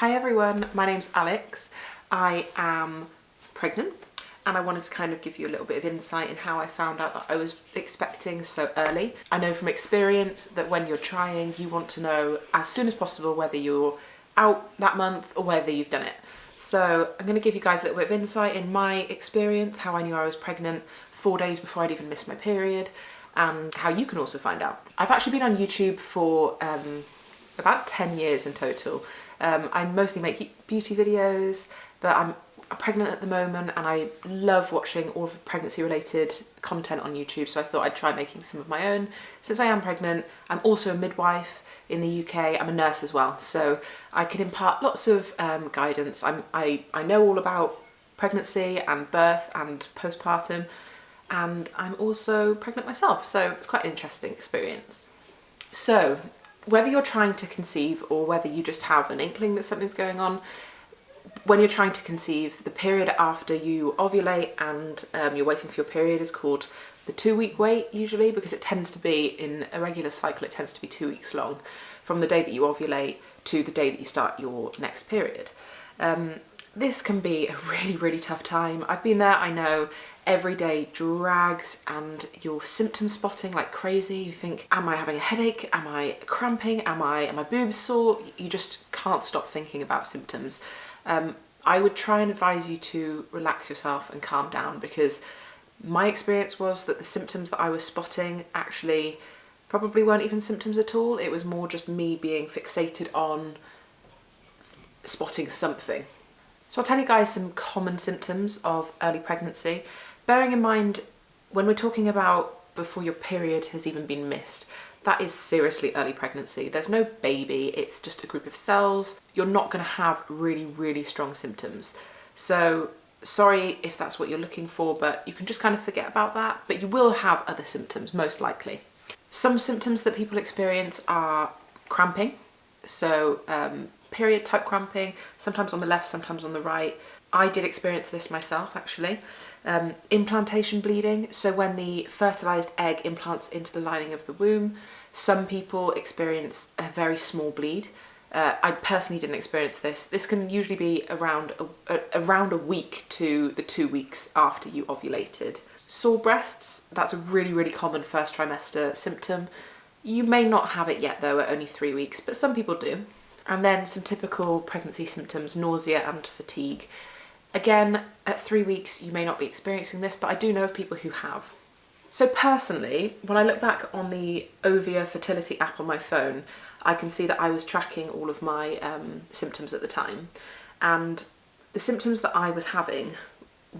Hi everyone, my name's Alex. I am pregnant and I wanted to kind of give you a little bit of insight in how I found out that I was expecting so early. I know from experience that when you're trying, you want to know as soon as possible whether you're out that month or whether you've done it. So I'm going to give you guys a little bit of insight in my experience, how I knew I was pregnant 4 days before I'd even missed my period, and how you can also find out. I've actually been on YouTube for about 10 years in total. I mostly make beauty videos, but I'm pregnant at the moment and I love watching all of the pregnancy related content on YouTube, so I thought I'd try making some of my own. Since I am pregnant, I'm also a midwife in the UK, I'm a nurse as well, so I can impart lots of guidance. I know all about pregnancy and birth and postpartum, and I'm also pregnant myself, so it's quite an interesting experience. So whether you're trying to conceive or whether you just have an inkling that something's going on, when you're trying to conceive, the period after you ovulate and you're waiting for your period is called the 2-week wait usually, because it tends to be, in a regular cycle, it tends to be 2 weeks long from the day that you ovulate to the day that you start your next period. This can be a really tough time. I've been there, I know. Every day drags and you're symptom spotting like crazy. You think, am I having a headache? Am I cramping? Are my boobs sore? You just can't stop thinking about symptoms. I would try and advise you to relax yourself and calm down, because my experience was that the symptoms that I was spotting actually probably weren't even symptoms at all. It was more just me being fixated on spotting something. So I'll tell you guys some common symptoms of early pregnancy. Bearing in mind, when we're talking about before your period has even been missed, that is seriously early pregnancy. There's no baby, it's just a group of cells. You're not going to have really strong symptoms. So sorry if that's what you're looking for, but you can just kind of forget about that. But you will have other symptoms, most likely. Some symptoms that people experience are cramping. So period type cramping, sometimes on the left, sometimes on the right. I did experience this myself actually. Implantation bleeding, so when the fertilized egg implants into the lining of the womb, some people experience a very small bleed. I personally didn't experience this. This can usually be around a week to the 2 weeks after you ovulated. Sore breasts, that's a really common first trimester symptom. You may not have it yet though at only 3 weeks, but some people do. And then some typical pregnancy symptoms, nausea and fatigue. Again, at 3 weeks, you may not be experiencing this, but I do know of people who have. So personally, when I look back on the Ovia fertility app on my phone, I can see that I was tracking all of my symptoms at the time. And the symptoms that I was having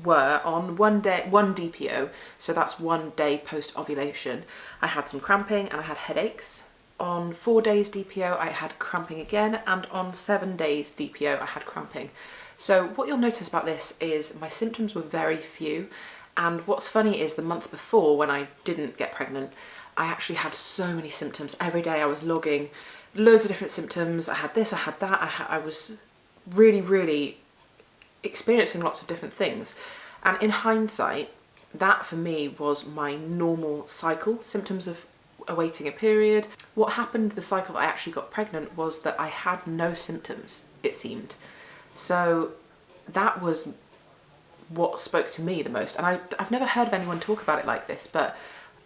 were on one DPO, so that's 1 day post-ovulation, I had some cramping and I had headaches. On 4 days DPO, I had cramping again, and on 7 days DPO, I had cramping. So what you'll notice about this is my symptoms were very few, and what's funny is the month before, when I didn't get pregnant, I actually had so many symptoms. Every day I was logging loads of different symptoms. I had this, I had that. I was really experiencing lots of different things. And in hindsight, that for me was my normal cycle, symptoms of awaiting a period. What happened the cycle I actually got pregnant was that I had no symptoms, it seemed. So that was what spoke to me the most. And I've never heard of anyone talk about it like this, but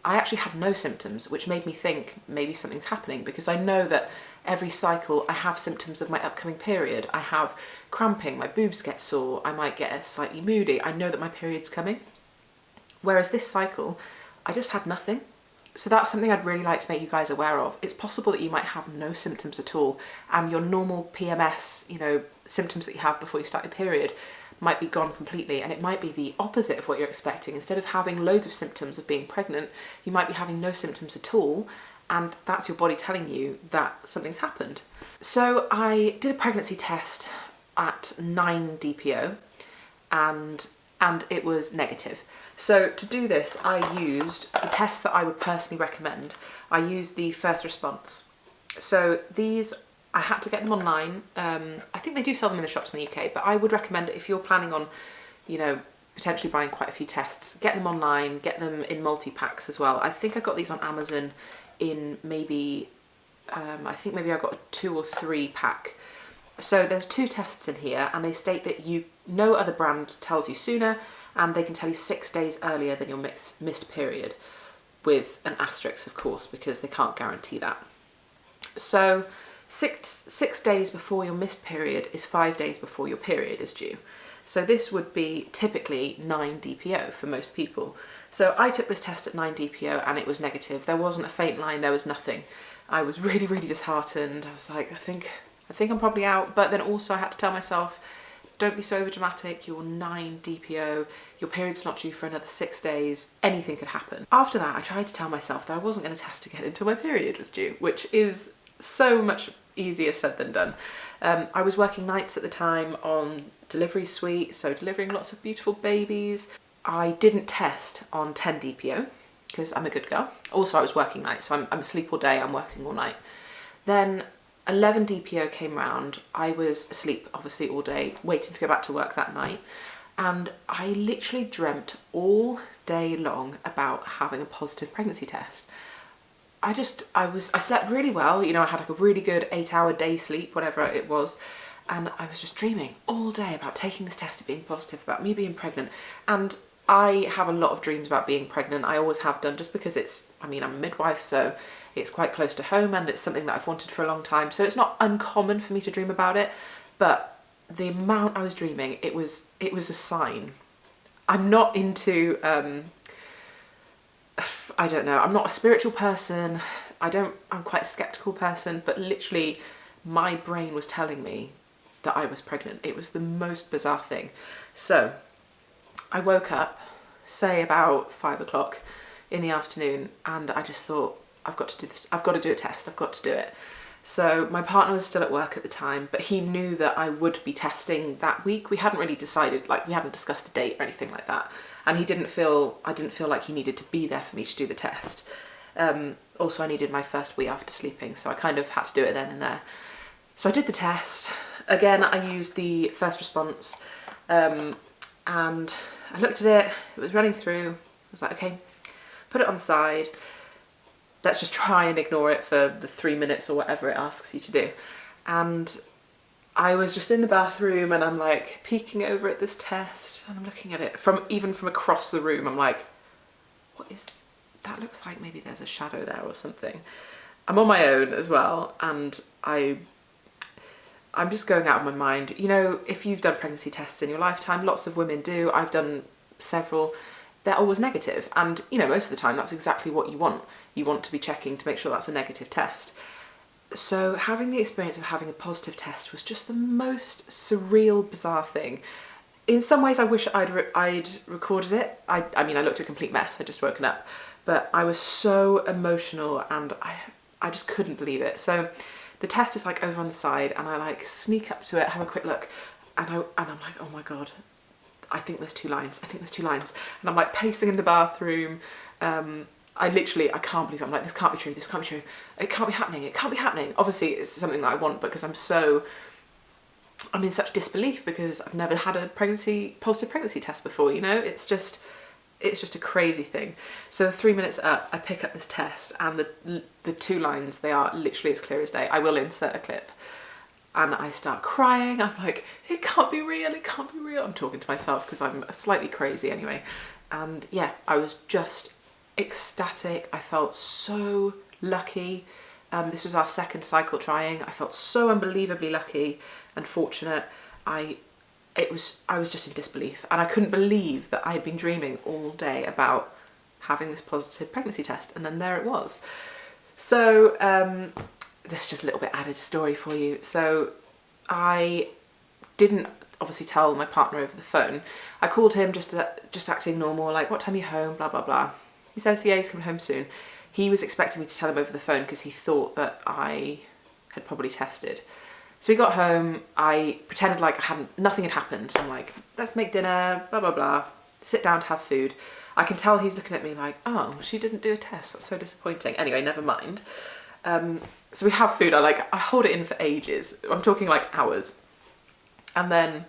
I actually had no symptoms, which made me think maybe something's happening, because I know that every cycle I have symptoms of my upcoming period. I have cramping, my boobs get sore, I might get slightly moody. I know that my period's coming. Whereas this cycle, I just had nothing. So that's something I'd really like to make you guys aware of. It's possible that you might have no symptoms at all, and your normal PMS, symptoms that you have before you start your period might be gone completely, and it might be the opposite of what you're expecting. Instead of having loads of symptoms of being pregnant, you might be having no symptoms at all, and that's your body telling you that something's happened. So I did a pregnancy test at 9 DPO, and it was negative. So to do this, I used the tests that I would personally recommend. I used the first response. So these, I had to get them online. I think they do sell them in the shops in the UK, but I would recommend, if you're planning on, potentially buying quite a few tests, get them online, get them in multi-packs as well. I think I got these on Amazon in maybe, I think maybe I got a 2 or 3 pack. So there's 2 tests in here, and they state that no other brand tells you sooner, and they can tell you 6 days earlier than your missed period, with an asterisk, of course, because they can't guarantee that. So six days before your missed period is 5 days before your period is due. So this would be typically 9 DPO for most people. So I took this test at 9 DPO and it was negative. There wasn't a faint line, there was nothing. I was really, really disheartened. I was like, I think I'm probably out. But then also I had to tell myself, don't be so overdramatic, you're 9 DPO, your period's not due for another 6 days, anything could happen. After that, I tried to tell myself that I wasn't going to test again until my period was due, which is so much easier said than done. I was working nights at the time on delivery suite, so delivering lots of beautiful babies. I didn't test on 10 DPO because I'm a good girl. Also, I was working nights, so I'm asleep all day, I'm working all night. Then 11 DPO came round. I was asleep obviously all day, waiting to go back to work that night. And I literally dreamt all day long about having a positive pregnancy test. I slept really well, you know, I had like a really good 8-hour day sleep, whatever it was. And I was just dreaming all day about taking this test, of being positive, about me being pregnant. And I have a lot of dreams about being pregnant. I always have done, just because I'm a midwife, so it's quite close to home and it's something that I've wanted for a long time. So it's not uncommon for me to dream about it, but the amount I was dreaming, it was a sign. I'm not into, I don't know, I'm not a spiritual person. I'm quite a skeptical person, but literally my brain was telling me that I was pregnant. It was the most bizarre thing. So I woke up, say about 5 o'clock in the afternoon, and I just thought, I've got to do this. I've got to do a test. I've got to do it. So my partner was still at work at the time, but he knew that I would be testing that week. We hadn't really decided, like we hadn't discussed a date or anything like that. And I didn't feel like he needed to be there for me to do the test. Also, I needed my first wee after sleeping, so I kind of had to do it then and there. So I did the test. Again, I used the first response, and I looked at it. It was running through. I was like, okay, put it on the side. Let's just try and ignore it for the 3 minutes or whatever it asks you to do. And I was just in the bathroom and I'm like peeking over at this test and I'm looking at it even from across the room. I'm like, what is that? Looks like maybe there's a shadow there or something. I'm on my own as well, and I'm just going out of my mind. You know, if you've done pregnancy tests in your lifetime, lots of women do. I've done several. They're always negative, and you know, most of the time that's exactly what you want. You want to be checking to make sure that's a negative test. So having the experience of having a positive test was just the most surreal, bizarre thing. In some ways I wish I'd recorded it. I mean, I looked a complete mess, I'd just woken up, but I was so emotional and I just couldn't believe it. So the test is like over on the side and I like sneak up to it, have a quick look, and I'm like, oh my God, I think there's 2 lines, I think there's 2 lines. And I'm like pacing in the bathroom. I can't believe it. I'm like, this can't be true, this can't be true. It can't be happening, it can't be happening. Obviously it's something that I want because I'm in such disbelief because I've never had a positive pregnancy test before, you know? It's just a crazy thing. So 3 minutes up, I pick up this test and the 2 lines, they are literally as clear as day. I will insert a clip. And I start crying. I'm like, it can't be real, it can't be real. I'm talking to myself because I'm slightly crazy anyway. And yeah, I was just ecstatic. I felt so lucky. This was our 2nd cycle trying. I felt so unbelievably lucky and fortunate. I was just in disbelief, and I couldn't believe that I had been dreaming all day about having this positive pregnancy test, and then there it was. So there's just a little bit added story for you. So I didn't obviously tell my partner over the phone. I called him just acting normal, like, what time are you home, blah blah blah. He says, yeah, he's coming home soon. He was expecting me to tell him over the phone because he thought that I had probably tested. So we got home, I pretended like nothing had happened. So I'm like, let's make dinner, blah, blah, blah, sit down to have food. I can tell he's looking at me like, oh, she didn't do a test, that's so disappointing. Anyway, never mind. So we have food, I hold it in for ages. I'm talking like hours. And then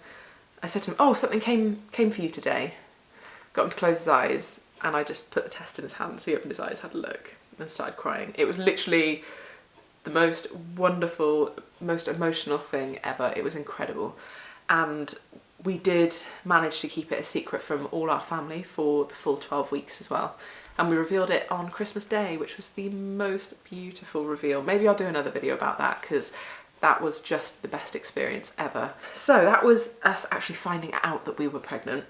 I said to him, oh, something came for you today. Got him to close his eyes and I just put the test in his hand. So he opened his eyes, had a look and started crying. It was literally the most wonderful, most emotional thing ever. It was incredible. And we did manage to keep it a secret from all our family for the full 12 weeks as well. And we revealed it on Christmas Day, which was the most beautiful reveal. Maybe I'll do another video about that because that was just the best experience ever. So that was us actually finding out that we were pregnant.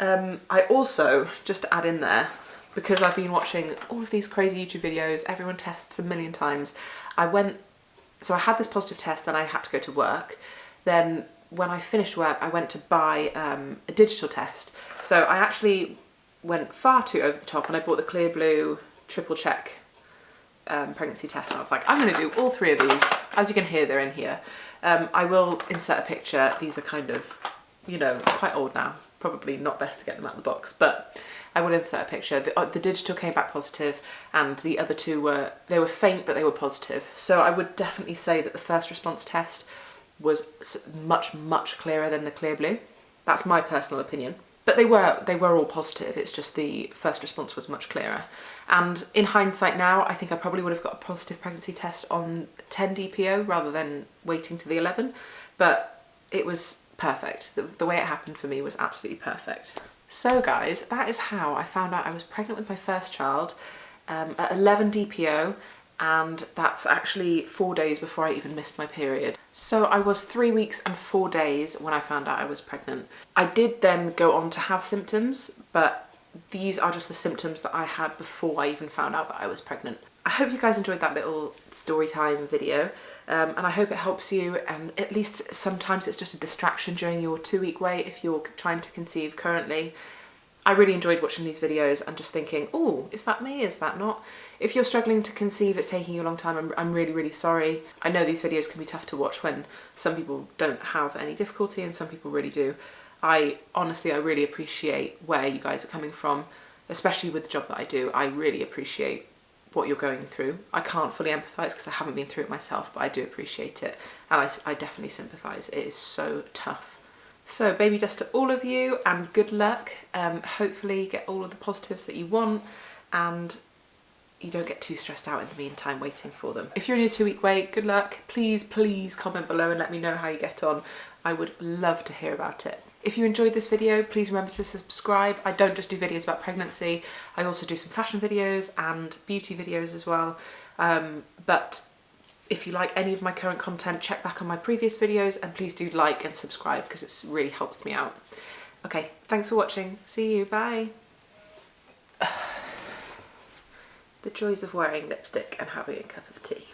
I also, just to add in there, because I've been watching all of these crazy YouTube videos, everyone tests a million times, so I had this positive test, then I had to go to work. Then when I finished work, I went to buy a digital test. So I actually went far too over the top and I bought the Clear Blue triple check pregnancy test. And I was like, I'm going to do all 3 of these. As you can hear, they're in here. I will insert a picture. These are kind of, you know, quite old now. Probably not best to get them out of the box, but I will insert a picture. The digital came back positive and the other 2 were faint, but they were positive. So I would definitely say that the first response test was much, much clearer than the Clear Blue. That's my personal opinion. But they were all positive. It's just the first response was much clearer. And in hindsight now, I think I probably would have got a positive pregnancy test on 10 DPO rather than waiting to the 11. But it was perfect. The way it happened for me was absolutely perfect. So guys, that is how I found out I was pregnant with my first child at 11 DPO, and that's actually 4 days before I even missed my period. So I was 3 weeks and 4 days when I found out I was pregnant. I did then go on to have symptoms, but these are just the symptoms that I had before I even found out that I was pregnant. I hope you guys enjoyed that little story time video, and I hope it helps you, and at least sometimes it's just a distraction during your 2-week wait if you're trying to conceive currently. I really enjoyed watching these videos and just thinking, oh, is that me? Is that not? If you're struggling to conceive, it's taking you a long time, I'm really, really sorry. I know these videos can be tough to watch when some people don't have any difficulty and some people really do. Honestly, I really appreciate where you guys are coming from, especially with the job that I do. I really appreciate what you're going through. I can't fully empathise because I haven't been through it myself, but I do appreciate it, and I definitely sympathise. It is so tough. So baby dust to all of you and good luck. Hopefully get all of the positives that you want and you don't get too stressed out in the meantime waiting for them. If you're in your 2-week wait, good luck. Please, please comment below and let me know how you get on. I would love to hear about it. If you enjoyed this video, please remember to subscribe. I don't just do videos about pregnancy, I also do some fashion videos and beauty videos as well. But if you like any of my current content, check back on my previous videos and please do like and subscribe because it really helps me out. Okay, thanks for watching. See you, bye. The joys of wearing lipstick and having a cup of tea.